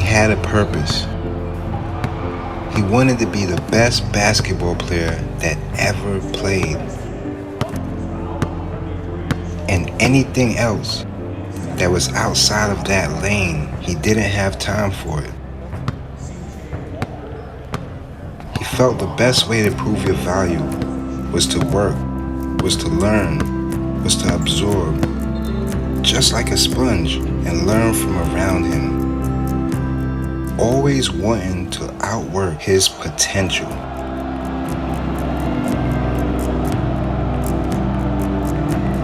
had a purpose. He wanted to be the best basketball player that ever played. And anything else that was outside of that lane, he didn't have time for it. He felt the best way to prove your value was to work, was to learn, was to absorb, just like a sponge, and learn from around him. Always wanting to outwork his potential.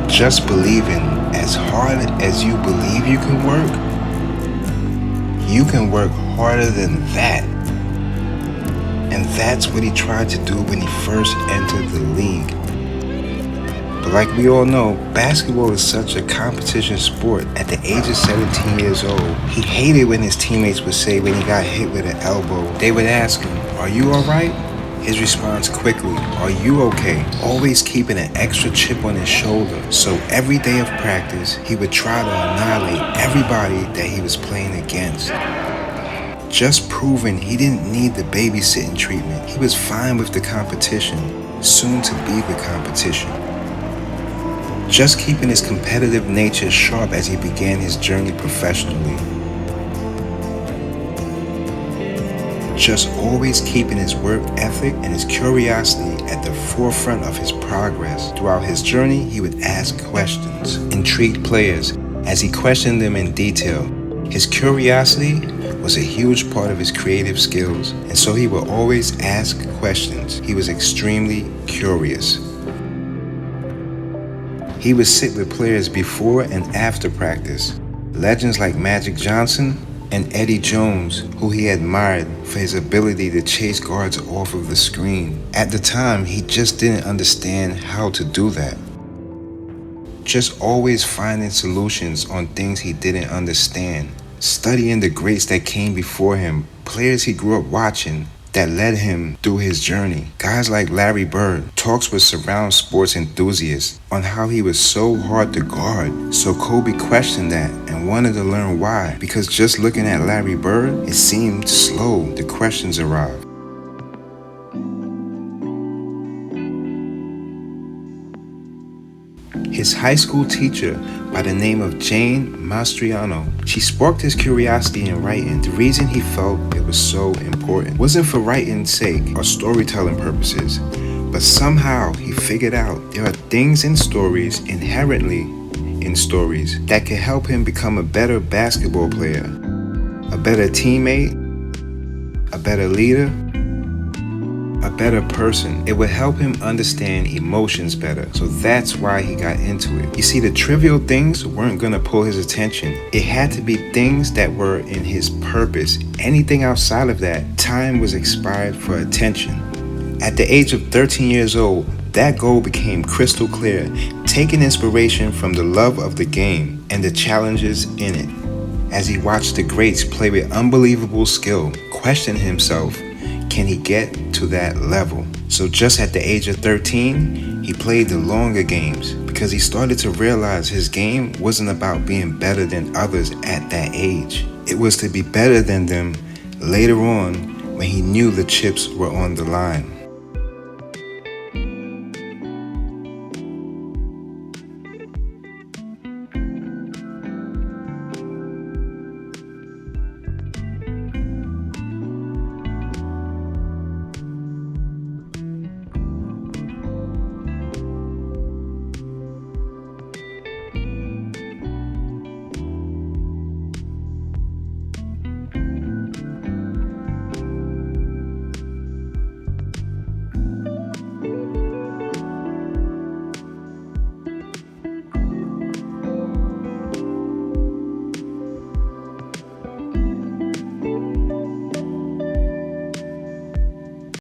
Just believing as hard as you believe you can work harder than that. And that's what he tried to do when he first entered the league. But like we all know, basketball is such a competition sport. At the age of 17 years old, he hated when his teammates would say when he got hit with an elbow, they would ask him, "Are you alright?" His response quickly, "Are you okay?" Always keeping an extra chip on his shoulder. So every day of practice, he would try to annihilate everybody that he was playing against. Just proving he didn't need the babysitting treatment. He was fine with the competition, soon to be the competition. Just keeping his competitive nature sharp as he began his journey professionally. Just always keeping his work ethic and his curiosity at the forefront of his progress. Throughout his journey, he would ask questions, intrigue players as he questioned them in detail. His curiosity was a huge part of his creative skills, and so he would always ask questions. He was extremely curious. He would sit with players before and after practice. Legends like Magic Johnson and Eddie Jones, who he admired for his ability to chase guards off of the screen. At the time, he just didn't understand how to do that. Just always finding solutions on things he didn't understand. Studying the greats that came before him, players he grew up watching that led him through his journey. Guys like Larry Bird. Talks would surround sports enthusiasts on how he was so hard to guard. So Kobe questioned that and wanted to learn why. Because just looking at Larry Bird, it seemed slow. The questions arrived. His high school teacher by the name of Jane Mastriano, she sparked his curiosity in writing. The reason he felt it was so important wasn't for writing's sake or storytelling purposes, but somehow he figured out there are things in stories, inherently in stories, that can help him become a better basketball player, a better teammate, a better leader, a better person. It would help him understand emotions better. So that's why he got into it. You see, the trivial things weren't gonna pull his attention. It had to be things that were in his purpose. Anything outside of that, time was expired for attention. At the age of 13 years old, that goal became crystal clear, taking inspiration from the love of the game and the challenges in it. As he watched the greats play with unbelievable skill, questioned himself, can he get to that level? So just at the age of 13, he played the longer games because he started to realize his game wasn't about being better than others at that age. It was to be better than them later on when he knew the chips were on the line.